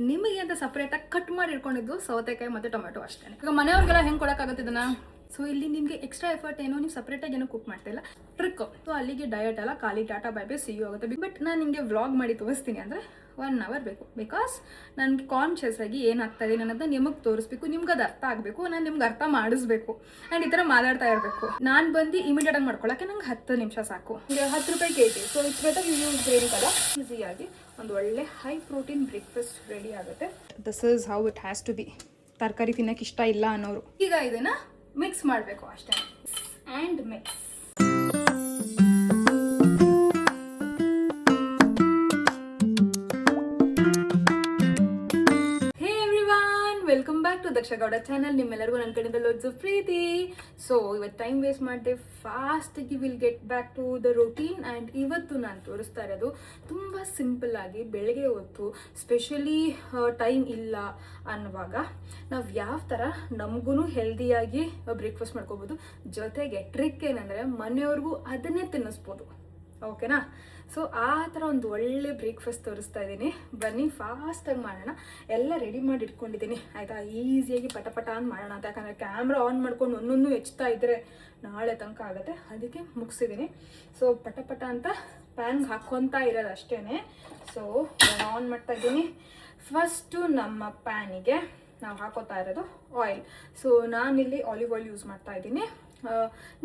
ನಿಮಗೆ ಅಂತ ಸಪ್ರೇಟಾಗಿ ಕಟ್ ಮಾಡಿ ಇಟ್ಕೊಂಡಿದ್ದು ಸೌತೆಕಾಯಿ ಮತ್ತು ಟೊಮೆಟೊ ಅಷ್ಟೇ. ಈಗ ಮನೆಯವ್ರಿಗೆಲ್ಲ ಹೆಂಗೆ ಕೊಡೋಕ್ಕಾಗುತ್ತೆ ಇದನ್ನು? ಸೊ ಇಲ್ಲಿ ನಿಮಗೆ ಎಕ್ಸ್ಟ್ರಾ ಎಫರ್ಟ್ ಏನೋ ನೀವು ಸಪ್ರೇಟಾಗಿ ಏನೋ ಕುಕ್ ಮಾಡ್ತಾ ಇಲ್ಲ, ಟ್ರಿಕ್. ಸೊ ಅಲ್ಲಿಗೆ ಡಯಟ್ ಎಲ್ಲ ಖಾಲಿ tata bye bye see you ಆಗುತ್ತೆ. ಬಟ್ ನಾನು ನಿಮಗೆ ವ್ಲಾಗ್ ಮಾಡಿ ತೋರಿಸ್ತೀನಿ ಅಂದರೆ 1 hour ಬೇಕು. ಬಿಕಾಸ್ ನನಗೆ ಕಾನ್ಷಿಯಸ್ ಆಗಿ ಏನು ಆಗ್ತಾ ಇದೆ ಅನ್ನೋದನ್ನ ನಿಮಗೆ ತೋರಿಸ್ಬೇಕು, ನಿಮ್ಗೆ ಅದು ಅರ್ಥ ಆಗಬೇಕು, ನಾನು ನಿಮ್ಗೆ ಅರ್ಥ ಮಾಡಿಸ್ಬೇಕು ಆ್ಯಂಡ್ ಈ ಥರ ಮಾತಾಡ್ತಾ ಇರಬೇಕು. ನಾನು ಬಂದು ಇಮಿಡಿಯೇಟಾಗಿ ಮಾಡ್ಕೊಳ್ಳೋಕ್ಕೆ ನಂಗೆ 10 ನಿಮಿಷ ಸಾಕು. ಈಗ 10 ರೂಪಾಯಿ kg. So it's better you use green colour. ಈಸಿಯಾಗಿ ಒಂದು ಒಳ್ಳೆ ಹೈ ಪ್ರೋಟೀನ್ ಬ್ರೇಕ್ಫಾಸ್ಟ್ ರೆಡಿ ಆಗುತ್ತೆ. This is how it has to be. ತರಕಾರಿ ತಿನ್ನೋಕೆ ಇಷ್ಟ ಇಲ್ಲ ಅನ್ನೋರು ಈಗ ಇದನ್ನು ಮಿಕ್ಸ್ ಮಾಡಬೇಕು ಅಷ್ಟೇ. And mix. Welcome back to Daksha Gowda channel. ನಿಮ್ಮೆಲ್ಲರಿಗೂ ನನ್ನ ಕಡೆಯಿಂದ ಲೋಡ್ಸ್ ಆಫ್ ಪ್ರೀತಿ. ಸೊ ಇವತ್ತು ಟೈಮ್ ವೇಸ್ಟ್ ಮಾಡಿದೆ, ಫಾಸ್ಟಾಗಿ will get back to the routine. And ಇವತ್ತು ನಾನು ತೋರಿಸ್ತಾ ಇರೋದು ತುಂಬ ಸಿಂಪಲ್ ಆಗಿ ಬೆಳಗ್ಗೆ ಹೊತ್ತು ಸ್ಪೆಷಲಿ ಟೈಮ್ ಇಲ್ಲ ಅನ್ನುವಾಗ ನಾವು ಯಾವ ಥರ ನಮಗೂ ಹೆಲ್ದಿಯಾಗಿ ಬ್ರೇಕ್ಫಾಸ್ಟ್ ಮಾಡ್ಕೋಬೋದು. ಜೊತೆಗೆ ಟ್ರಿಕ್ ಏನಂದರೆ ಮನೆಯವ್ರಿಗೂ ಅದನ್ನೇ ತಿನ್ನಿಸ್ಬೋದು. ಓಕೆನಾ? ಸೊ ಆ ಥರ ಒಂದು ಒಳ್ಳೆ ಬ್ರೇಕ್ಫಾಸ್ಟ್ ತೋರಿಸ್ತಾ ಇದ್ದೀನಿ. ಬನ್ನಿ ಫಾಸ್ಟಾಗಿ ಮಾಡೋಣ. ಎಲ್ಲ ರೆಡಿ ಮಾಡಿ ಇಟ್ಕೊಂಡಿದ್ದೀನಿ ಆಯಿತಾ, ಈಸಿಯಾಗಿ ಪಟ ಅಂತ ಮಾಡೋಣ ಅಂತ. ಯಾಕಂದರೆ ಕ್ಯಾಮ್ರಾ ಆನ್ ಮಾಡ್ಕೊಂಡು ಒಂದೊಂದು ಹೆಚ್ಚುತ್ತಾ ಇದ್ದರೆ ನಾಳೆ ತನಕ ಆಗುತ್ತೆ, ಅದಕ್ಕೆ ಮುಗಿಸಿದ್ದೀನಿ. ಸೊ ಪಟ ಅಂತ ಪ್ಯಾನ್ಗೆ ಹಾಕ್ಕೊತಾ ಇರೋದು ಅಷ್ಟೇ. ಸೊ ನಾನು ಆನ್ ಮಾಡ್ತಾ ಇದ್ದೀನಿ. ಫಸ್ಟು ನಮ್ಮ ಪ್ಯಾನಿಗೆ ನಾವು ಹಾಕೋತಾ ಇರೋದು ಆಯಿಲ್. ಸೊ ನಾನಿಲ್ಲಿ ಆಲಿವ್ ಆಯಿಲ್ ಯೂಸ್ ಮಾಡ್ತಾ ಇದ್ದೀನಿ.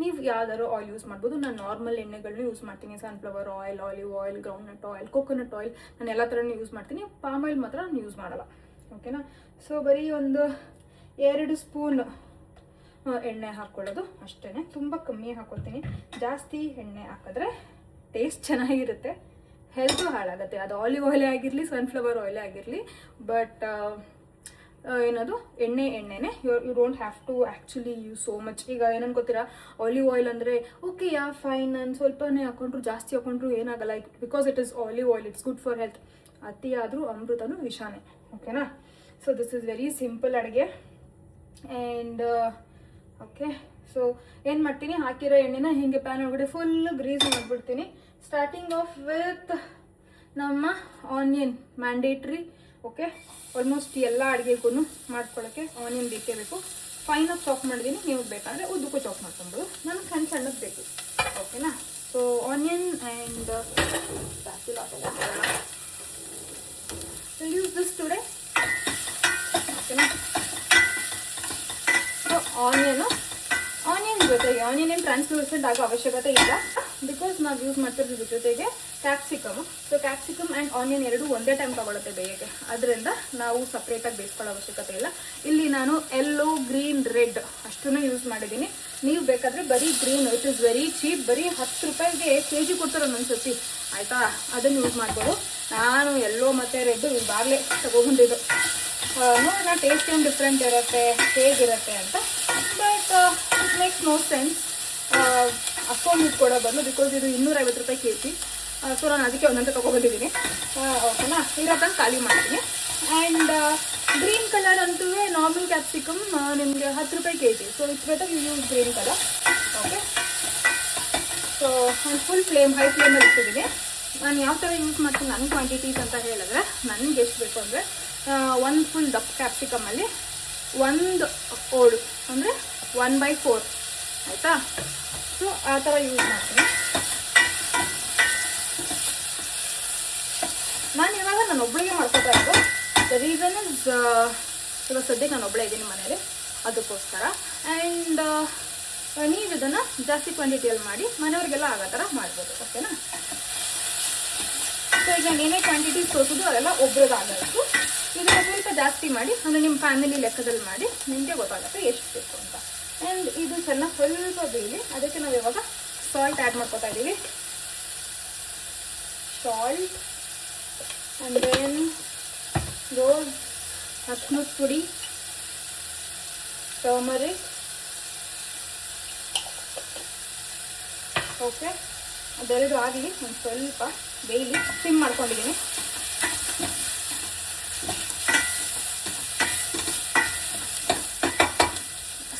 ನೀವು ಯಾವ್ದಾದ್ರು ಆಯಿಲ್ ಯೂಸ್ ಮಾಡ್ಬೋದು. ನಾನು ನಾರ್ಮಲ್ ಎಣ್ಣೆಗಳನ್ನ ಯೂಸ್ ಮಾಡ್ತೀನಿ. Sunflower oil, olive oil, groundnut oil, coconut oil, ನಾನು ಎಲ್ಲ ಥರನೂ ಯೂಸ್ ಮಾಡ್ತೀನಿ. ಪಾಮ್ ಆಯಿಲ್ ಮಾತ್ರ ನಾನು ಯೂಸ್ ಮಾಡಲ್ಲ. ಓಕೆನಾ? ಸೊ ಬರೀ ಒಂದು 2 ಸ್ಪೂನ್ ಎಣ್ಣೆ ಹಾಕ್ಕೊಳ್ಳೋದು ಅಷ್ಟೇ. ತುಂಬ ಕಮ್ಮಿ ಹಾಕ್ಕೊಳ್ತೀನಿ. ಜಾಸ್ತಿ ಎಣ್ಣೆ ಹಾಕಿದ್ರೆ ಟೇಸ್ಟ್ ಚೆನ್ನಾಗಿರುತ್ತೆ, ಹೆಲ್ತು ಹಾಳಾಗುತ್ತೆ. ಅದು ಆಲಿವ್ ಆಯಿಲೇ ಆಗಿರಲಿ, ಸನ್ಫ್ಲವರ್ ಆಯಿಲೇ ಆಗಿರಲಿ. ಬಟ್ ಏನದು ಎಣ್ಣೆನೇ. You don't have to actually use so much. ಈಗ ಏನನ್ನು ಗೊತ್ತೀರಾ, ಆಲಿವ್ ಆಯಿಲ್ ಅಂದರೆ ಓಕೆ ಯಾ ಫೈನ್, ನಾನು ಸ್ವಲ್ಪನೇ ಹಾಕೊಂಡ್ರು ಜಾಸ್ತಿ ಹಾಕೊಂಡ್ರು ಏನಾಗಲ್ಲ. Because it is olive oil, it's good for health. ಅತಿ ಆದರೂ ಅಮೃತನೂ ವಿಷಾನೇ. ಓಕೆನಾ? So this is very simple ಅಡುಗೆ. ಆ್ಯಂಡ್ ಓಕೆ, ಸೊ ಏನು ಮಾಡ್ತೀನಿ, ಹಾಕಿರೋ ಎಣ್ಣೆನ ಹೀಗೆ ಪ್ಯಾನ್ ಒಳಗಡೆ ಫುಲ್ ಗ್ರೀಸ್ ಮಾಡಿಬಿಡ್ತೀನಿ. ಸ್ಟಾರ್ಟಿಂಗ್ ಆಫ್ ವಿತ್ ನಮ್ಮ ಆನಿಯನ್ ಮ್ಯಾಂಡೇಟ್ರಿ. ಓಕೆ, ಆಲ್ಮೋಸ್ಟ್ ಎಲ್ಲ ಅಡುಗೆಗೂ ಮಾಡ್ಕೊಳ್ಳೋಕ್ಕೆ ಆನಿಯನ್ ಬೇಕೇ ಬೇಕು. ಫೈನಾಗಿ ಚಾಪ್ ಮಾಡಿದ್ದೀನಿ, ನೀವು ಬೇಕಾದರೆ ಉದ್ದಕ್ಕೂ ಚಾಪ್ ಮಾಡ್ಕೊಬೋದು. ನನಗೆ ಸಣ್ಣದು ಬೇಕು. ಓಕೆನಾ? So onion and use this today. ಓಕೆನಾ? ಸೊ ಆನಿಯನ್ ಜೊತೆಗೆ ಆನಿಯನ್ ಏನು ಟ್ರಾನ್ಸ್ಲೂಸೆಂಟ್ ಆಗೋ ಅವಶ್ಯಕತೆ ಇಲ್ಲ. ಬಿಕಾಸ್ ನಾವು ಯೂಸ್ ಮಾಡ್ತಿರೋದ್ರ ಜೊತೆಗೆ capsicum. So capsicum and onion ಎರಡೂ ಒಂದೇ ಟೈಮ್ ತಗೊಳುತ್ತೆ ಬೇಯಕ್ಕೆ. ಅದರಿಂದ ನಾವು ಸಪ್ರೇಟಾಗಿ ಬೇಯಿಸ್ಕೊಳ್ಳೋ ಅವಶ್ಯಕತೆ ಇಲ್ಲ. ಇಲ್ಲಿ ನಾನು ಯೆಲ್ಲೋ, ಗ್ರೀನ್, ರೆಡ್ ಅಷ್ಟನ್ನು ಯೂಸ್ ಮಾಡಿದ್ದೀನಿ. ನೀವು ಬೇಕಾದರೆ ಬರೀ green, it is very cheap. ಬರೀ 10 ರೂಪಾಯಿಗೆ kg ಕೊಡ್ತಾರೆ ಒಂದೊಂದ್ಸತಿ, ಆಯಿತಾ? ಅದನ್ನು ಯೂಸ್ ಮಾಡ್ಬೋದು. ನಾನು ಯೆಲ್ಲೋ ಮತ್ತು ರೆಡ್ಡು ಇವಾಗಲೇ ತಗೊಬಂದಿದ್ದು. ನೋಡೋಣ ಟೇಸ್ಟ್ ಏನು ಡಿಫ್ರೆಂಟ್ ಇರುತ್ತೆ, ಹೇಗಿರುತ್ತೆ ಅಂತ. But it makes no sense ಅಷ್ಟೊಂದು ಇದು ಕೊಡೋ ಬದಲು. ಬಿಕಾಸ್ ಇದು 250 ರೂಪಾಯಿ kg. ಸೊ ನಾನು ಅದಕ್ಕೆ ಒಂದಂತ ತೊಗೊಬಂದಿದ್ದೀನಿ. ಓಕೆನಾ? ಇರೋದನ್ನು ಖಾಲಿ ಮಾಡ್ತೀನಿ. ಆ್ಯಂಡ್ ಗ್ರೀನ್ ಕಲರ್ ಅಂತೂ ನಾರ್ಮಲ್ ಕ್ಯಾಪ್ಸಿಕಮ್ ನಿಮಗೆ 10 ರೂಪಾಯಿ kg. So it's better you use green colour. Okay, so ನಾನು ಫುಲ್ ಹೈ ಫ್ಲೇಮಲ್ಲಿ ಇಟ್ಟಿದ್ದೀನಿ. ನಾನು ಯಾವ ಥರ ಯೂಸ್ ಮಾಡ್ತೀನಿ ನನ್ನ ಕ್ವಾಂಟಿಟೀಸ್ ಅಂತ ಹೇಳಿದ್ರೆ, ನನಗೆ ಎಷ್ಟು ಬೇಕು ಅಂದರೆ 1 ಫುಲ್ ದಪ್ಪ ಕ್ಯಾಪ್ಸಿಕಮಲ್ಲಿ 1 ಓಡು ಅಂದರೆ 1/4, ಆಯಿತಾ? ಸೊ ಆ ಥರ ಯೂಸ್ ಮಾಡ್ತೀನಿ ನಾನು. ಇವಾಗ ನಾನು ಒಬ್ಬಳಿಗೆ ಮಾಡ್ಕೊತಾ ಇರೋದು. ದ ರೀಸನ್ ಇಸ್ ಇವಾಗ ಸದ್ಯಕ್ಕೆ ನಾನು ಒಬ್ಬಳೇ ಇದ್ದೀನಿ ಮನೇಲಿ, ಅದಕ್ಕೋಸ್ಕರ. ಆ್ಯಂಡ್ ನೀವು ಇದನ್ನು ಜಾಸ್ತಿ ಕ್ವಾಂಟಿಟಿಯಲ್ಲಿ ಮಾಡಿ ಮನೆಯವ್ರಿಗೆಲ್ಲ ಆಗೋ ಥರ ಮಾಡ್ಬೋದು. ಓಕೆನಾ? ಸೊ ಈಗ ಏನೇ ಕ್ವಾಂಟಿಟೀಸ್ ತೋರಿಸೋದು ಅದೆಲ್ಲ ಒಬ್ರದ್ದಾಗಬೇಕು. ಇದನ್ನು ಸ್ವಲ್ಪ ಜಾಸ್ತಿ ಮಾಡಿ, ಅಂದರೆ ನಿಮ್ಮ ಫ್ಯಾಮಿಲಿ ಲೆಕ್ಕದಲ್ಲಿ ಮಾಡಿ, ನಿಮಗೆ ಗೊತ್ತಾಗುತ್ತೆ ಎಷ್ಟು ಬೇಕು ಅಂತ. ಆ್ಯಂಡ್ ಇದು ಚೆನ್ನಾಗಿ ಸ್ವಲ್ಪ ಬೇಯಲಿ. ಅದಕ್ಕೆ ನಾವು ಇವಾಗ ಸಾಲ್ಟ್ ಆ್ಯಡ್ ಮಾಡ್ಕೊತಾ ಇದ್ದೀವಿ. ಸಾಲ್ಟ್ ಆ್ಯಂಡ್ ದೆನ್ ರೋಸ್ ಅರ್ಶಿನದ ಪುಡಿ, ಟರ್ಮರಿಕ್. ಓಕೆ, ಅದೆರಡು ಆಗಲಿ, ಒಂದು ಸ್ವಲ್ಪ ಬೇಯಲಿ. ಸಿಮ್ ಮಾಡ್ಕೊಂಡಿದ್ದೀನಿ.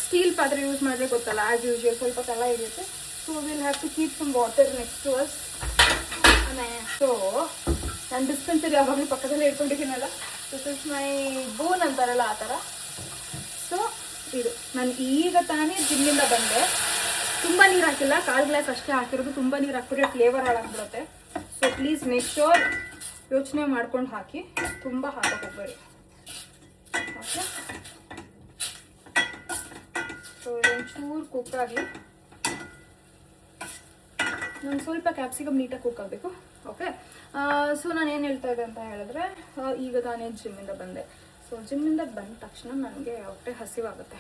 ಸ್ಟೀಲ್ ಪಾತ್ರೆ ಯೂಸ್ ಮಾಡಿದ್ರೆ ಗೊತ್ತಲ್ಲ, ಆ್ಯಸ್ ಯೂಶುವಲ್ ಸ್ವಲ್ಪ ತಳ ಹಿಡಿಯುತ್ತೆ. So will have to keep some water next to us. So ನಾನು ಡಿಸ್ಪೆನ್ಸರಿ ಯಾವಾಗಲೂ ಪಕ್ಕದಲ್ಲೇ ಇಟ್ಕೊಂಡಿದ್ದೀನಲ್ಲ, ದಿಸ್ ಇಸ್ ಮೈ ಬೋನ್ ಅಂತಾರಲ್ಲ ಆ ಥರ. ಸೊ ಇದು ನಾನು ಈಗ ತಾನೇ ಜಿಮ್ಮಿಂದ ಬಂದೆ. ತುಂಬ ನೀರು ಹಾಕಿಲ್ಲ, 1/4 ಗ್ಲಾಸ್ ಅಷ್ಟೇ ಹಾಕಿರೋದು. ತುಂಬ ನೀರು ಹಾಕಿದ್ರೆ ಫ್ಲೇವರ್ ಹಾಳಾಗ್ಬಿಡುತ್ತೆ. ಸೊ ಪ್ಲೀಸ್ ಮೇಕ್ ಶ್ಯೂರ್ ಯೋಚನೆ ಮಾಡ್ಕೊಂಡು ಹಾಕಿ, ತುಂಬ ಹಾಕಕ್ಕೆ ಹೋಗ್ಬೇಡಿ. ಓಕೆ, ಸೊ ಇದೊಂಚೂರು ಕುಕ್ ಆಗಲಿ. ನಾನು ಸ್ವಲ್ಪ ಕ್ಯಾಪ್ಸಿಕಮ್ ನೀಟಾಗಿ ಕುಕ್ ಆಗಬೇಕು. ಓಕೆ, ಸೊ ನಾನು ಏನು ಹೇಳ್ತಾ ಇದ್ದೆ ಅಂತ ಹೇಳಿದ್ರೆ, ಈಗ ತಾನೇ ಜಿಮ್ಮಿಂದ ಬಂದೆ. ಸೊ ಜಿಮ್ಮಿಂದ ಬಂದ ತಕ್ಷಣ ನನಗೆ ಹೊಟ್ಟೆ ಹಸಿವಾಗುತ್ತೆ.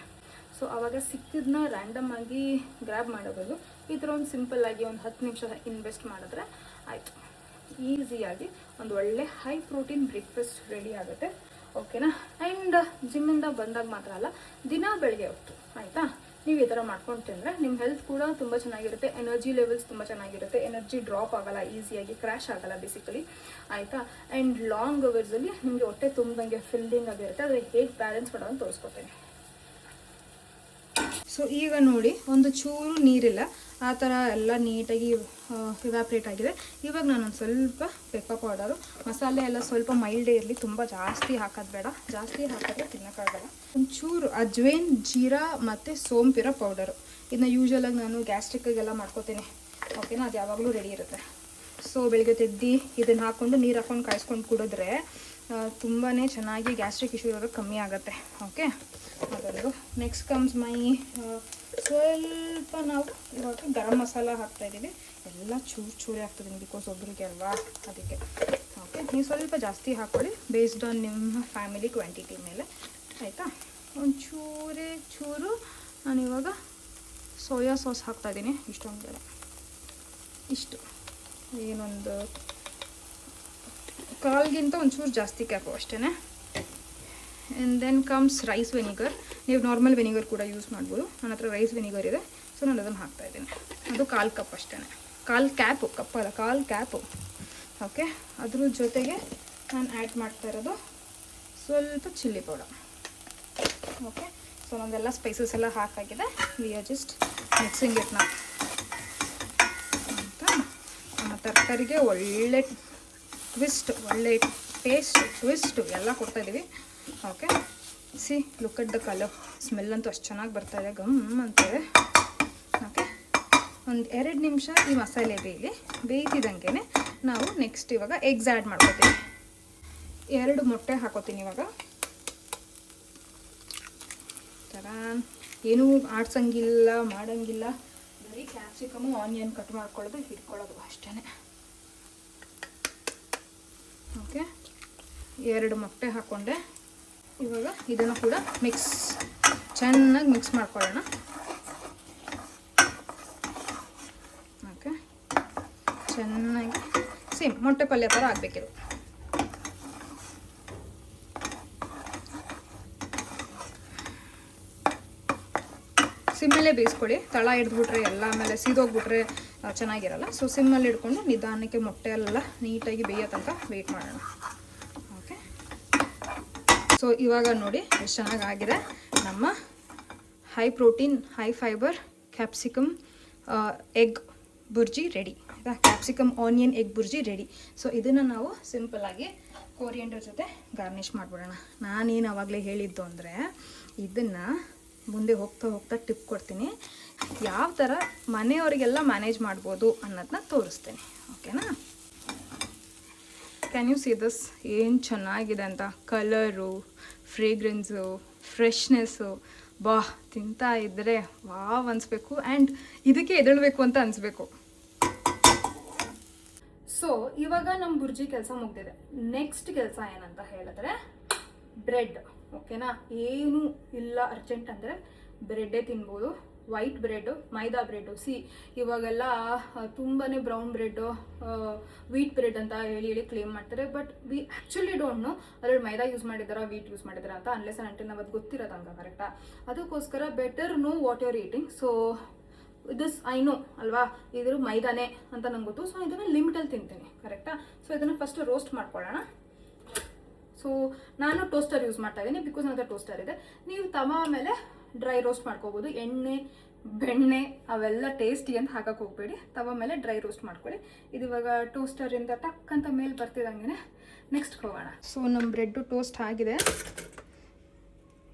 ಸೊ ಆವಾಗ ಸಿಕ್ಕಿದ್ನ ರ್ಯಾಂಡಮ್ ಆಗಿ ಗ್ರ್ಯಾಬ್ ಮಾಡೋದು. ಈ ಥರ ಒಂದು ಸಿಂಪಲ್ಲಾಗಿ ಒಂದು 10 ನಿಮಿಷ ಇನ್ವೆಸ್ಟ್ ಮಾಡಿದ್ರೆ ಆಯಿತು, ಈಸಿಯಾಗಿ ಒಂದು ಒಳ್ಳೆ ಹೈ ಪ್ರೋಟೀನ್ ಬ್ರೇಕ್ಫಾಸ್ಟ್ ರೆಡಿ ಆಗುತ್ತೆ. ಓಕೆನಾ? ಆ್ಯಂಡ್ ಜಿಮ್ಮಿಂದ ಬಂದಾಗ ಮಾತ್ರ ಅಲ್ಲ, ದಿನ ಬೆಳಗ್ಗೆ ಹೊತ್ತು ಆಯಿತಾ ನೀವು ಈ ಥರ ಮಾಡ್ಕೊಂಡು ತಿಂದರೆ ನಿಮ್ಮ ಹೆಲ್ತ್ ಕೂಡ ತುಂಬ ಚೆನ್ನಾಗಿರುತ್ತೆ. ಎನರ್ಜಿ ಲೆವೆಲ್ಸ್ ತುಂಬ ಚೆನ್ನಾಗಿರುತ್ತೆ. ಎನರ್ಜಿ ಡ್ರಾಪ್ ಆಗೋಲ್ಲ, ಈಸಿಯಾಗಿ ಕ್ರ್ಯಾಶ್ ಆಗೋಲ್ಲ ಬೇಸಿಕಲಿ, ಆಯಿತಾ. ಆ್ಯಂಡ್ ಲಾಂಗ್ ಅವರ್ಸಲ್ಲಿ ನಿಮಗೆ ಹೊಟ್ಟೆ ತುಂಬಿದಂಗೆ ಫಿಲ್ಲಿಂಗ್ ಆಗಿರುತ್ತೆ. ಆದರೆ ಹೇಗೆ ಬ್ಯಾಲೆನ್ಸ್ ಮಾಡೋದು ತೋರಿಸ್ಕೊತೀನಿ. ಸೊ ಈಗ ನೋಡಿ, ಒಂದು ಚೂರು ನೀರಿಲ್ಲ, ಆ ಥರ ಎಲ್ಲ ನೀಟಾಗಿ ಇವ್ಯಾಪ್ರೇಟ್ ಆಗಿದೆ. ಇವಾಗ ನಾನೊಂದು ಸ್ವಲ್ಪ ಪೆಪ್ಪರ್ ಪೌಡರು, ಮಸಾಲೆ ಎಲ್ಲ ಸ್ವಲ್ಪ ಮೈಲ್ಡೇ ಇರಲಿ, ತುಂಬ ಜಾಸ್ತಿ ಹಾಕೋದು ಬೇಡ. ಜಾಸ್ತಿ ಹಾಕಿದ್ರೆ ತಿನ್ನೋಕ್ಕಾಗಲ್ಲ. ಒಂಚೂರು ಅಜ್ವೇನ್, ಜೀರಾ ಮತ್ತು ಸೋಂಪಿರೋ ಪೌಡರು. ಇದನ್ನ ಯೂಶ್ವಲಾಗಿ ನಾನು ಗ್ಯಾಸ್ಟ್ರಿಕ್ಗೆಲ್ಲ ಮಾಡ್ಕೋತೀನಿ. ಓಕೆನಾ? ಅದು ಯಾವಾಗಲೂ ರೆಡಿ ಇರುತ್ತೆ. ಸೊ ಬೆಳಗ್ಗೆ ತೆದ್ದು ಇದನ್ನು ಹಾಕ್ಕೊಂಡು ನೀರು ಹಾಕ್ಕೊಂಡು ಕಾಯಿಸ್ಕೊಂಡು ಕುಡಿದ್ರೆ ತುಂಬಾ ಚೆನ್ನಾಗಿ ಗ್ಯಾಸ್ಟ್ರಿಕ್ ಇಶ್ಯೂ ಇರೋದು ಕಮ್ಮಿ ಆಗುತ್ತೆ. ಓಕೆ, ಅದೊಂದು. ನೆಕ್ಸ್ಟ್ ಕಮ್ಸ್ ಮೈ ಸ್ವಲ್ಪ ನಾವು ಇವಾಗ ಗರಂ ಮಸಾಲ ಹಾಕ್ತಾಯಿದ್ದೀವಿ. ಎಲ್ಲ ಚೂರೇ ಹಾಕ್ತಿದ್ದೀನಿ, ಬಿಕಾಸ್ ಒಬ್ಬರಿಗೆ ಅಲ್ವಾ, ಅದಕ್ಕೆ. ಓಕೆ, ನೀವು ಸ್ವಲ್ಪ ಜಾಸ್ತಿ ಹಾಕ್ಕೊಳ್ಳಿ ಬೇಸ್ಡ್ ಆನ್ ನಿಮ್ಮ ಫ್ಯಾಮಿಲಿ ಕ್ವಾಂಟಿಟಿ ಮೇಲೆ, ಆಯಿತಾ. ಒಂದು ಚೂರು ನಾನಿವಾಗ ಸೋಯಾ ಸಾಸ್ ಹಾಕ್ತಾಯಿದ್ದೀನಿ. ಇಷ್ಟೊಂದು ಬೇಡ, ಇಷ್ಟು ಏನೊಂದು 1/4ಗಿಂತ ಒಂಚೂರು ಜಾಸ್ತಿ ಕ್ಯಾಪು ಅಷ್ಟೇ. And then comes rice vinegar. ನೀವು ನಾರ್ಮಲ್ ವೆನಿಗರ್ ಕೂಡ ಯೂಸ್ ಮಾಡ್ಬೋದು. ನನ್ನ ಹತ್ರ ರೈಸ್ ವೆನಿಗರ್ ಇದೆ, ಸೊ ನಾನು ಅದನ್ನು ಹಾಕ್ತಾಯಿದ್ದೀನಿ. ಅದು 1/4 ಕಪ್ ಅಷ್ಟೇ, 1/4 ಕ್ಯಾಪು, ಕಪ್ಪಲ್ಲ 1/4 ಕ್ಯಾಪು. ಓಕೆ, ಅದ್ರ ಜೊತೆಗೆ ನಾನು ಆ್ಯಡ್ ಮಾಡ್ತಾ ಇರೋದು ಸ್ವಲ್ಪ ಚಿಲ್ಲಿ ಪೌಡರ್. ಓಕೆ, ಸೊ ನಮ್ದೆಲ್ಲ ಸ್ಪೈಸಸ್ ಎಲ್ಲ ಹಾಕಾಗಿದೆ. We are just mixing it ನಾವು ಅಂತ. ನಮ್ಮ ತರಕಾರಿಗೆ ಒಳ್ಳೆ ಟ್ವಿಸ್ಟ್, ಒಳ್ಳೆ ಟೇಸ್ಟ್ ಟ್ವಿಸ್ಟು ಎಲ್ಲ ಕೊಡ್ತಾಯಿದ್ದೀವಿ. Okay, see look at the colour, smell ಅಂತೂ ಅಷ್ಟು ಚೆನ್ನಾಗಿ ಬರ್ತಾಯಿದೆ, ಗಮ್ ಅಂತಿದೆ. ಓಕೆ, ಒಂದು 2 ನಿಮಿಷ ಈ ಮಸಾಲೆ ಬೇಯ್ತಿದ್ದಂಗೆ ನಾವು ನೆಕ್ಸ್ಟ್ ಇವಾಗ ಎಗ್ಸ್ ಆ್ಯಡ್ ಮಾಡ್ಕೋತೀವಿ. 2 ಮೊಟ್ಟೆ ಹಾಕೋತೀನಿ ಇವಾಗ. ಥರ ಏನೂ ಆಡ್ಸಂಗಿಲ್ಲ, ಮಾಡೋಂಗಿಲ್ಲ, ಬರೀ ಕ್ಯಾಪ್ಸಿಕಮು ಆನಿಯನ್ ಕಟ್ ಮಾಡ್ಕೊಳ್ಳೋದು, ಇಟ್ಕೊಳ್ಳೋದು ಅಷ್ಟೇ. ಓಕೆ, 2 ಮೊಟ್ಟೆ ಹಾಕ್ಕೊಂಡೆ. ಇವಾಗ ಇದನ್ನು ಕೂಡ ಚೆನ್ನಾಗಿ ಮಿಕ್ಸ್ ಮಾಡ್ಕೊಳ್ಳೋಣ. ಓಕೆ, ಚೆನ್ನಾಗಿ ಸೇಮ್ ಮೊಟ್ಟೆ ಪಲ್ಯ ಥರ ಆಗಬೇಕಿದು. ಸಿಮ್ಮಲ್ಲೇ ಬೇಯಿಸ್ಕೊಳ್ಳಿ. ತಳ ಹಿಡಿದ್ಬಿಟ್ರೆ ಎಲ್ಲ ಆಮೇಲೆ ಸೀದೋಗ್ಬಿಟ್ರೆ ಚೆನ್ನಾಗಿರಲ್ಲ. ಸೊ ಸಿಮ್ಮಲ್ಲಿ ಹಿಡ್ಕೊಂಡು ನಿಧಾನಕ್ಕೆ ಮೊಟ್ಟೆ ಎಲ್ಲ ನೀಟಾಗಿ ಬೇಯೋ ತನಕ ವೆಯ್ಟ್ ಮಾಡೋಣ. ಓಕೆ, ಸೊ ಇವಾಗ ನೋಡಿ ಎಷ್ಟು ಚೆನ್ನಾಗಾಗಿದೆ ನಮ್ಮ high protein high fibre capsicum egg bhurji ready, ಆಯಿತಾ. Capsicum onion egg bhurji ready. So ಇದನ್ನು ನಾವು ಸಿಂಪಲ್ಲಾಗಿ ಕೋರಿಯಂಡರ್ ಜೊತೆ ಗಾರ್ನಿಷ್ ಮಾಡಿಬಿಡೋಣ. ನಾನೇನು ಆವಾಗಲೇ ಹೇಳಿದ್ದು ಅಂದರೆ, ಇದನ್ನು ಮುಂದೆ ಹೋಗ್ತಾ ಟಿಪ್ ಕೊಡ್ತೀನಿ, ಯಾವ ಥರ ಮನೆಯವರಿಗೆಲ್ಲ ಮ್ಯಾನೇಜ್ ಮಾಡ್ಬೋದು ಅನ್ನೋದನ್ನ ತೋರಿಸ್ತೀನಿ. ಓಕೆನಾ? ಕ್ಯಾನ್ ಯು ಸಿ ದಿಸ್, ಏನು ಚೆನ್ನಾಗಿದೆ ಅಂತ. ಕಲರು, ಫ್ರೇಗ್ರೆನ್ಸು, ಫ್ರೆಶ್ನೆಸ್ಸು, ಬಾ ತಿಂತಾ ಇದ್ದರೆ ವಾವ್ ಅನಿಸ್ಬೇಕು. ಆ್ಯಂಡ್ ಇದಕ್ಕೆ ಎದಳಬೇಕು ಅಂತ ಅನಿಸ್ಬೇಕು. ಸೊ ಇವಾಗ ನಮ್ಮ ಬುರ್ಜಿ ಕೆಲಸ ಮುಗ್ದಿದೆ. ನೆಕ್ಸ್ಟ್ ಕೆಲಸ ಏನಂತ ಹೇಳಿದ್ರೆ ಬ್ರೆಡ್. ಓಕೆನಾ? ಏನೂ ಇಲ್ಲ ಅರ್ಜೆಂಟ್ ಅಂದರೆ ಬ್ರೆಡ್ಡೇ ತಿನ್ಬೋದು. ವೈಟ್ ಬ್ರೆಡ್ಡು, ಮೈದಾ ಬ್ರೆಡ್ಡು. ಇವಾಗೆಲ್ಲ ತುಂಬಾ ಬ್ರೌನ್ ಬ್ರೆಡ್ಡು, ವೀಟ್ ಬ್ರೆಡ್ ಅಂತ ಹೇಳಿ ಕ್ಲೇಮ್ ಮಾಡ್ತಾರೆ. But we actually don't know ಅದ್ರಲ್ಲಿ ಮೈದಾ ಯೂಸ್ ಮಾಡಿದಾರಾ ವೀಟ್ ಯೂಸ್ ಮಾಡಿದಾರಾ ಅಂತ, ಅನ್ಲೆಸ್ ಅಂಟಿಲ್ ನಾವು ಅದು ಗೊತ್ತಿರೋದಂಗ. ಕರೆಕ್ಟಾ? ಅದಕ್ಕೋಸ್ಕರ better know what your eating. So this I know ಅಲ್ವಾ, ಇದ್ರ ಮೈದಾನೇ ಅಂತ ನಂಗೆ ಗೊತ್ತು. ಸೊ ಇದನ್ನು ಲಿಮಿಟಲ್ಲಿ ತಿಂತೀನಿ. ಕರೆಕ್ಟಾ? ಸೊ ಇದನ್ನು ಫಸ್ಟ್ ರೋಸ್ಟ್ ಮಾಡ್ಕೊಳ್ಳೋಣ. ಸೊ ನಾನು ಟೋಸ್ಟರ್ ಯೂಸ್ ಮಾಡ್ತಾ ಇದ್ದೀನಿ, ಬಿಕಾಸ್ ನನ್ನ ಹತ್ರ ಟೋಸ್ಟರ್ ಇದೆ. ನೀವು ತವ ಮೇಲೆ ಡ್ರೈ ರೋಸ್ಟ್ ಮಾಡ್ಕೋಬೋದು. ಎಣ್ಣೆ ಬೆಣ್ಣೆ ಅವೆಲ್ಲ ಟೇಸ್ಟಿಗೆ ಅಂತ ಹಾಕಕ್ಕೆ ಹೋಗಬೇಡಿ. ತವ ಮೇಲೆ ಡ್ರೈ ರೋಸ್ಟ್ ಮಾಡ್ಕೊಳ್ಳಿ. ಇದು ಇವಾಗ ಟೋಸ್ಟರಿಂದ ಟಕ್ ಅಂತ ಮೇಲೆ ಬರ್ತಿದ್ದಂಗೆ ನೆಕ್ಸ್ಟ್ ಹೋಗೋಣ. ಸೊ ನಮ್ಮ ಬ್ರೆಡ್ಡು ಟೋಸ್ಟ್ ಆಗಿದೆ.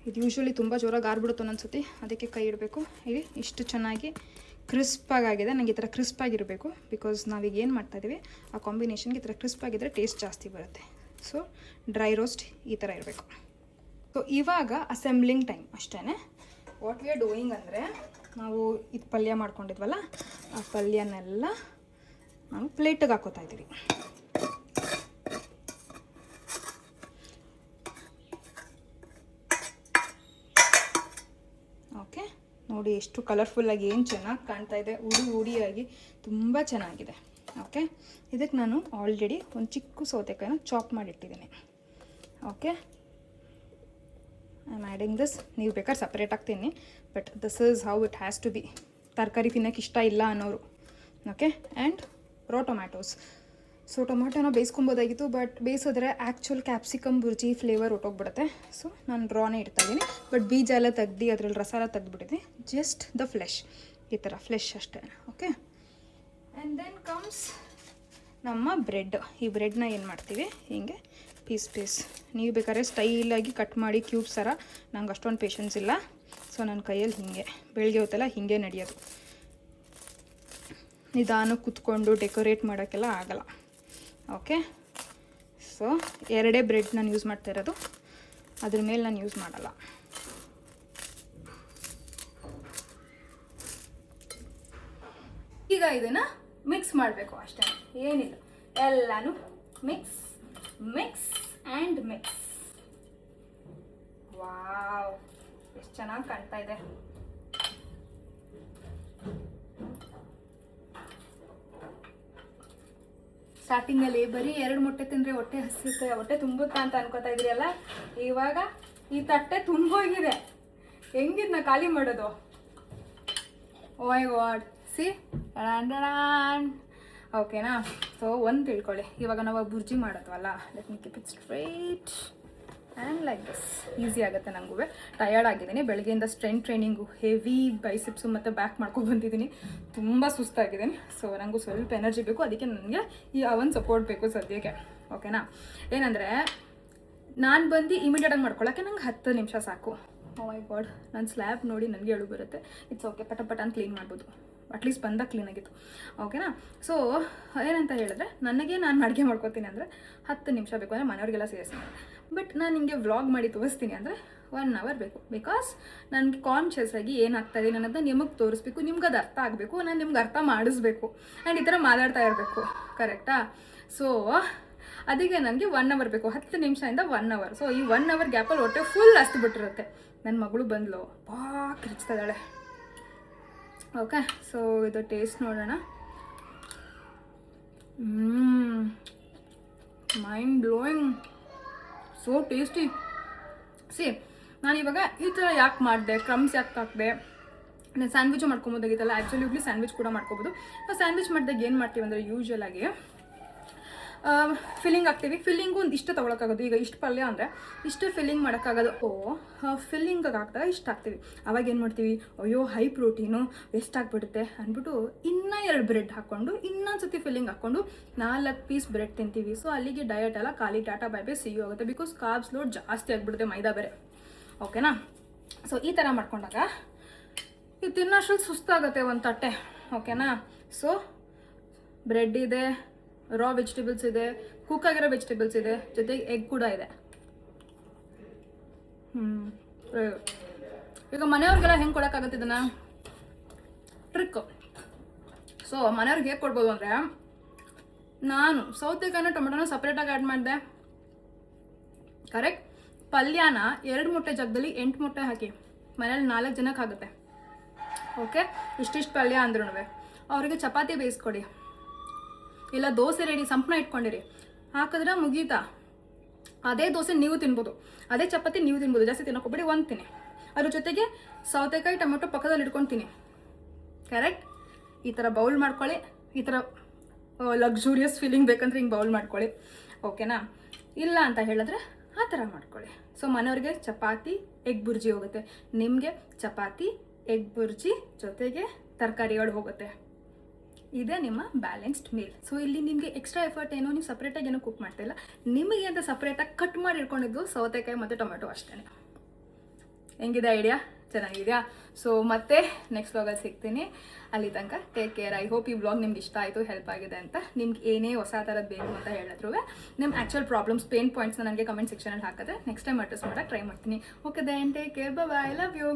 ಇದು ಯೂಶ್ವಲಿ ತುಂಬ ಜೋರಾಗಿ ಆರ್ಬಿಡುತ್ತೆ ಅನ್ಸುತ್ತೆ, ಅದಕ್ಕೆ ಕೈ ಇಡಬೇಕು. ಹೇಳಿ ಇಷ್ಟು ಚೆನ್ನಾಗಿ ಕ್ರಿಸ್ಪಾಗಿದೆ. ನನಗೆ ಈ ಥರ ಕ್ರಿಸ್ಪಾಗಿರಬೇಕು, ಬಿಕಾಸ್ ನಾವೀಗ ಏನು ಮಾಡ್ತಾಯಿದ್ದೀವಿ ಆ ಕಾಂಬಿನೇಷನ್ಗೆ ಈ ಥರ ಕ್ರಿಸ್ಪಾಗಿದ್ದರೆ ಟೇಸ್ಟ್ ಜಾಸ್ತಿ ಬರುತ್ತೆ. ಸೊ ಡ್ರೈ ರೋಸ್ಟ್ ಈ ಥರ ಇರಬೇಕು. ಸೊ ಇವಾಗ ಅಸೆಂಬ್ಲಿಂಗ್ ಟೈಮ್ ಅಷ್ಟೇ. ವಾಟ್ ವಿ ಆರ್ ಡೂಯಿಂಗ್ ಅಂದರೆ, ನಾವು ಇದು ಪಲ್ಯ ಮಾಡ್ಕೊಂಡಿದ್ವಲ್ಲ, ಆ ಪಲ್ಯನೆಲ್ಲ ನಾವು ಪ್ಲೇಟಿಗೆ ಹಾಕೋತಾ ಇದ್ದೀವಿ. ಓಕೆ, ನೋಡಿ ಎಷ್ಟು ಕಲರ್ಫುಲ್ಲಾಗಿ ಏನು ಚೆನ್ನಾಗಿ ಕಾಣ್ತಾ ಇದೆ, ಉಡಿಯಾಗಿ ತುಂಬ ಚೆನ್ನಾಗಿದೆ. ಓಕೆ, ಇದಕ್ಕೆ ನಾನು ಆಲ್ರೆಡಿ ಒಂದು ಚಿಕ್ಕ ಸೌತೆಕಾಯಿನ ಚಾಪ್ ಮಾಡಿಟ್ಟಿದ್ದೀನಿ. Okay, I am adding this. ನೀವು ಬೇಕಾದ್ರೆ ಸಪ್ರೇಟ್ ಆಗ್ತೀನಿ, but this is how it has to be. ತರಕಾರಿ ತಿನ್ನೋಕ್ಕೆ ಇಷ್ಟ ಇಲ್ಲ ಅನ್ನೋರು. Okay, and raw tomatoes. So ಟೊಮ್ಯಾಟೋನ ಬೇಯಿಸ್ಕೊಬೋದಾಗಿತ್ತು, ಬಟ್ ಬೇಯಿಸಿದ್ರೆ ಆ್ಯಕ್ಚುಲ್ ಕ್ಯಾಪ್ಸಿಕಮ್ ಬುರ್ಜಿ ಫ್ಲೇವರ್ ಹೊಟ್ಟೋಗ್ಬಿಡುತ್ತೆ. ಸೊ ನಾನು ರಾನೇ ಇಡ್ತಾಯಿದ್ದೀನಿ, ಬಟ್ ಬೀಜ ಎಲ್ಲ ತೆಗ್ದು ಅದರಲ್ಲಿ ರಸ ಎಲ್ಲ ತೆಗ್ದುಬಿಟ್ಟಿದ್ದೀನಿ. ಜಸ್ಟ್ ದ ಫ್ಲೆಶ್, ಈ ಥರ ಫ್ಲೆಶ್ ಅಷ್ಟೇ. ಓಕೆ, ಆ್ಯಂಡ್ ದೆನ್ ಕಮ್ಸ್ ನಮ್ಮ ಬ್ರೆಡ್. ಈ ಬ್ರೆಡ್ನ ಏನು ಮಾಡ್ತೀವಿ, ಹೀಗೆ ಪೀಸ್ ನೀವು ಬೇಕಾದ್ರೆ ಸ್ಟೈಲಾಗಿ ಕಟ್ ಮಾಡಿ ಕ್ಯೂಬ್ಸ್ ಥರ. ನಂಗೆ ಅಷ್ಟೊಂದು ಪೇಷನ್ಸ್ ಇಲ್ಲ, ಸೊ ನನ್ನ ಕೈಯಲ್ಲಿ ಹೀಗೆ ಬೆಳಗ್ಗೆ ಹೊತ್ತೆಲ್ಲ ಹೀಗೆ ನಡೆಯೋದು. ನಿಧಾನಕ್ಕೆ ಕುತ್ಕೊಂಡು ಡೆಕೋರೇಟ್ ಮಾಡೋಕ್ಕೆಲ್ಲ ಆಗಲ್ಲ. ಓಕೆ, ಸೊ ಎರಡೇ ಬ್ರೆಡ್ ನಾನು ಯೂಸ್ ಮಾಡ್ತಾ ಇರೋದು, ಅದ್ರ ಮೇಲೆ ನಾನು ಯೂಸ್ ಮಾಡಲ್ಲ. ಈಗ ಇದನ್ನು ಮಿಕ್ಸ್ ಮಾಡಬೇಕು ಅಷ್ಟೇ, ಏನಿಲ್ಲ. ಎಲ್ಲನೂ ಮಿಕ್ಸ್ ಆ್ಯಂಡ್ ಮಿಕ್ಸ್. ವಾವ್, ಎಷ್ಟು ಚೆನ್ನಾಗಿ ಕಾಣ್ತಾ ಇದೆ. ಸ್ಟಾರ್ಟಿಂಗಲ್ಲಿ ಬರೀ 2 ಮೊಟ್ಟೆ ತಿಂದರೆ ಹೊಟ್ಟೆ ಹಸಿಯುತ್ತೆ, ಹೊಟ್ಟೆ ತುಂಬುತ್ತಾ ಅಂತ ಅನ್ಕೋತಾ ಇದ್ರಿ ಅಲ್ಲ. ಇವಾಗ ಈ ತಟ್ಟೆ ತುಂಬೋಗಿದೆ, ಹೆಂಗಿದ್ನ ಖಾಲಿ ಮಾಡೋದು? ಓ ಮೈ ಗಾಡ್, ಸಿ ಓಕೆನಾ? ಸೊ ಒಂದು ತಿಳ್ಕೊಳ್ಳಿ, ಇವಾಗ ನಾವು ಬುರ್ಜಿ ಮಾಡೋದ್ವಲ್ಲ, let me keep it straight and like this. Easy ಆಗುತ್ತೆ. ನನಗೂ ಟಯರ್ಡ್ ಆಗಿದ್ದೀನಿ, ಬೆಳಗ್ಗೆಯಿಂದ ಸ್ಟ್ರೆಂತ್ ಟ್ರೈನಿಂಗು, ಹೆವಿ ಬೈಸಿಪ್ಸು ಮತ್ತು ಬ್ಯಾಕ್ ಮಾಡ್ಕೊಂಡು ಬಂದಿದ್ದೀನಿ. ತುಂಬ ಸುಸ್ತಾಗಿದ್ದೀನಿ. ಸೊ ನನಗೂ ಸ್ವಲ್ಪ ಎನರ್ಜಿ ಬೇಕು, ಅದಕ್ಕೆ ನನಗೆ ಈ ಅವನ್ ಸಪೋರ್ಟ್ ಬೇಕು ಸದ್ಯಕ್ಕೆ. ಓಕೆನಾ? ಏನಂದರೆ ನಾನು ಬಂದು ಇಮಿಡಿಯೇಟಾಗಿ ಮಾಡ್ಕೊಳ್ಳೋಕ್ಕೆ ನಂಗೆ 10 ನಿಮಿಷ ಸಾಕು. ಓ ಮೈ ಗಾಡ್, ನನ್ನ ಸ್ಲ್ಯಾಬ್ ನೋಡಿ ನನಗೆ ಎಳು ಬರುತ್ತೆ. ಇಟ್ಸ್ ಓಕೆ, ಪಟ ಅಂತ ಕ್ಲೀನ್ ಮಾಡ್ಬೋದು. ಅಟ್ಲೀಸ್ಟ್ ಬಂದಾಗ ಕ್ಲೀನಾಗಿತ್ತು. ಓಕೆನಾ? ಸೊ ಏನಂತ ಹೇಳಿದ್ರೆ, ನನಗೆ ನಾನು ಅಡುಗೆ ಮಾಡ್ಕೋತೀನಿ ಅಂದರೆ 10 ನಿಮಿಷ ಬೇಕು, ಅಂದರೆ ಮನೆಯವ್ರಿಗೆಲ್ಲ ಸೇರಿಸಿ. ಬಟ್ ನಾನು ನಿಮಗೆ ವ್ಲಾಗ್ ಮಾಡಿ ತೋರಿಸ್ತೀನಿ ಅಂದರೆ 1 ಅವರ್ ಬೇಕು. ಬಿಕಾಸ್ ನನಗೆ ಕಾನ್ಷಿಯಸ್ ಆಗಿ ಏನಾಗ್ತಾಯಿದೆ ಅನ್ನೋದನ್ನ ನಿಮಗೆ ತೋರಿಸ್ಬೇಕು, ನಿಮ್ಗೆ ಅದು ಅರ್ಥ ಆಗಬೇಕು, ನಾನು ನಿಮ್ಗೆ ಅರ್ಥ ಮಾಡಿಸ್ಬೇಕು, ಆ್ಯಂಡ್ ಈ ಥರ ಮಾತಾಡ್ತಾ ಇರಬೇಕು. ಕರೆಕ್ಟಾ? ಸೊ ಅದಕ್ಕೆ ನನಗೆ 1 ಅವರ್ ಬೇಕು, 10 ನಿಮಿಷದಿಂದ 1 ಅವರ್. ಸೊ ಈ 1 ಅವರ್ ಗ್ಯಾಪಲ್ಲಿ ಹೊಟ್ಟೆ ಫುಲ್ ಹಸ್ತು ಬಿಟ್ಟಿರುತ್ತೆ. ನನ್ನ ಮಗಳು ಬಂದಳು, ಕಿರ್ಚ್ತಾ ಇದ್ದಾಳೆ. ಓಕೆ, ಸೊ ಇದು ಟೇಸ್ಟ್ ನೋಡೋಣ. Mind blowing, so tasty. C, ನಾನಿವಾಗ ಈ ಥರ ಯಾಕೆ ಮಾಡಿದೆ, ಕ್ರಮ್ಸ್ ಯಾಕೆ ಹಾಕಿದೆ, ನಾನು ಸ್ಯಾಂಡ್ವಿಚು ಮಾಡ್ಕೊಬೋದಾಗಿತ್ತಲ್ಲ. ಆ್ಯಕ್ಚುಲಿ ಸ್ಯಾಂಡ್ವಿಚ್ ಕೂಡ ಮಾಡ್ಕೋಬೋದು. ನಾವು ಸ್ಯಾಂಡ್ವಿಚ್ ಮಾಡಿದಾಗ ಏನು ಮಾಡ್ತೀವಿ ಅಂದರೆ, ಯೂಶ್ವಲ್ ಆಗಿ ಫಿಲ್ಲಿಂಗ್ ಹಾಕ್ತೀವಿ. ಫಿಲ್ಲಿಂಗು ಒಂದು ಇಷ್ಟು ತೊಗೊಳಕ್ಕಾಗೋದು. ಈಗ ಇಷ್ಟು ಪಲ್ಯ ಅಂದರೆ ಇಷ್ಟು ಫಿಲ್ಲಿಂಗ್ ಮಾಡೋಕ್ಕಾಗೋದು. ಫಿಲ್ಲಿಂಗಿಗೆ ಹಾಕಿದಾಗ ಇಷ್ಟು ಹಾಕ್ತೀವಿ. ಅವಾಗ ಏನು ಮಾಡ್ತೀವಿ, ಅಯ್ಯೋ ಹೈ ಪ್ರೋಟೀನು ವೇಸ್ಟ್ ಆಗಿಬಿಡುತ್ತೆ ಅಂದ್ಬಿಟ್ಟು ಇನ್ನೂ 2 ಬ್ರೆಡ್ ಹಾಕ್ಕೊಂಡು ಇನ್ನೊಂದು ಸತಿ ಫಿಲ್ಲಿಂಗ್ ಹಾಕ್ಕೊಂಡು 4 ಪೀಸ್ ಬ್ರೆಡ್ ತಿಂತೀವಿ. ಸೊ ಅಲ್ಲಿಗೆ ಡಯಟ್ ಎಲ್ಲ ಖಾಲಿ, tata bye bye, see you ಆಗುತ್ತೆ. ಬಿಕಾಸ್ ಕಾರ್ಬ್ಸ್ ಲೋಡ್ ಜಾಸ್ತಿ ಆಗಿಬಿಡುತ್ತೆ, ಮೈದಾ ಬೇರೆ. ಓಕೆನಾ? ಸೊ ಈ ಥರ ಮಾಡ್ಕೊಂಡಾಗ ಇದು ತಿನ್ನೋಷ್ಟ್ರಲ್ಲಿ ಸುಸ್ತಾಗುತ್ತೆ ಒಂದು ತಟ್ಟೆ. ಓಕೆನಾ? ಸೊ ಬ್ರೆಡ್ ಇದೆ, ರಾ ವೆಜಿಟೇಬಲ್ಸ್ ಇದೆ, ಕುಕ್ ಆಗಿರೋ ವೆಜಿಟೇಬಲ್ಸ್ ಇದೆ, ಜೊತೆಗೆ ಎಗ್ ಕೂಡ ಇದೆ. ಈಗ ಮನೆಯವ್ರಿಗೆಲ್ಲ ಹೆಂಗೆ ಕೊಡೋಕ್ಕಾಗತ್ತೆ ಇದನ್ನು? ಟ್ರಿಕ್. ಸೊ ಮನೆಯವ್ರಿಗೆ ಹೇಗೆ ಕೊಡ್ಬೋದು ಅಂದರೆ, ನಾನು ಸೌತೆಕಾಯಿನ ಟೊಮೆಟೊನ ಸಪ್ರೇಟಾಗಿ ಆ್ಯಡ್ ಮಾಡಿದೆ. ಕರೆಕ್ಟ್? ಪಲ್ಯನ 2 ಮೊಟ್ಟೆ ಜಾಗದಲ್ಲಿ 8 ಮೊಟ್ಟೆ ಹಾಕಿ, ಮನೇಲಿ 4 ಜನಕ್ಕೆ ಆಗುತ್ತೆ. ಓಕೆ, ಇಷ್ಟಿಷ್ಟು ಪಲ್ಯ ಅಂದ್ರೂ ಅವರಿಗೆ ಚಪಾತಿ ಬೇಯಿಸ್ಕೊಡಿ, ಇಲ್ಲ ದೋಸೆ ರೆಡಿ ಸಂಪಣ ಇಟ್ಕೊಂಡಿರಿ, ಹಾಕಿದ್ರೆ ಮುಗೀತಾ. ಅದೇ ದೋಸೆ ನೀವು ತಿನ್ಬೋದು, ಅದೇ ಚಪಾತಿ ನೀವು ತಿನ್ಬೋದು. ಜಾಸ್ತಿ ತಿನ್ನೋಕೋಬೇಡಿ, 1 ತಿನ್ನಿ. ಅದ್ರ ಜೊತೆಗೆ ಸೌತೆಕಾಯಿ ಟೊಮೆಟೊ ಪಕ್ಕದಲ್ಲಿ ಇಟ್ಕೊತೀನಿ. ಕರೆಕ್ಟ್? ಈ ಥರ ಬೌಲ್ ಮಾಡ್ಕೊಳ್ಳಿ. ಈ ಥರ ಲಕ್ಸುರಿಯಸ್ ಫೀಲಿಂಗ್ ಬೇಕಂದ್ರೆ ಹಿಂಗೆ ಬೌಲ್ ಮಾಡ್ಕೊಳ್ಳಿ. ಓಕೆನಾ? ಇಲ್ಲ ಅಂತ ಹೇಳಿದ್ರೆ ಆ ಥರ ಮಾಡ್ಕೊಳ್ಳಿ. ಸೊ ಮನೆಯವ್ರಿಗೆ ಚಪಾತಿ ಎಗ್ ಬುರ್ಜಿ ಹೋಗುತ್ತೆ, ನಿಮಗೆ ಚಪಾತಿ ಎಗ್ ಬುರ್ಜಿ ಜೊತೆಗೆ ತರಕಾರಿಗಳು ಹೋಗುತ್ತೆ. ಇದೇ ನಿಮ್ಮ ಬ್ಯಾಲೆನ್ಸ್ಡ್ ಮೀಲ್. ಸೊ ಇಲ್ಲಿ ನಿಮಗೆ ಎಕ್ಸ್ಟ್ರಾ ಎಫರ್ಟ್ ಏನೋ ನೀವು ಸಪ್ರೇಟಾಗಿ ಏನೋ ಕುಕ್ ಮಾಡ್ತಾ ಇಲ್ಲ, ನಿಮಗೆ ಅಂತ ಸಪ್ರೇಟಾಗಿ ಕಟ್ ಮಾಡಿ ಇಟ್ಕೊಂಡಿದ್ದು ಸೌತೆಕಾಯಿ ಮತ್ತು ಟೊಮೆಟೊ ಅಷ್ಟೇ. ಹೆಂಗಿದೆ ಐಡಿಯಾ? ಚೆನ್ನಾಗಿದೆಯಾ? ಸೊ ಮತ್ತೆ ನೆಕ್ಸ್ಟ್ ವ್ಲಾಗಲ್ಲಿ ಸಿಗ್ತೀನಿ. ಅಲ್ಲಿ ತನಕ ಟೇಕ್ ಕೇರ್. ಐ ಹೋಪ್ ಈ ವ್ಲಾಗ್ ನಿಮ್ಗೆ ಇಷ್ಟ ಆಯಿತು, ಹೆಲ್ಪ್ ಆಗಿದೆ ಅಂತ. ನಿಮ್ಗೆ ಏನೇ ಹೊಸ ಥರದ್ದು ಬೇಕು ಅಂತ ಹೇಳಿದ್ರು ನಿಮ್ಮ ಆ್ಯಕ್ಚುಯಲ್ ಪ್ರಾಬ್ಲಮ್ಸ್, ಪೇನ್ ಪಾಯಿಂಟ್ಸ್ನ ನನಗೆ ಕಮೆಂಟ್ ಸೆಕ್ಷನಲ್ಲಿ ಹಾಕಿದ್ರೆ ನೆಕ್ಸ್ಟ್ ಟೈಮ್ ಅಡ್ರೆಸ್ ಮಾಡೋಕ್ಕೆ ಟ್ರೈ ಮಾಡ್ತೀನಿ. Okay then take care, bye bye, love you.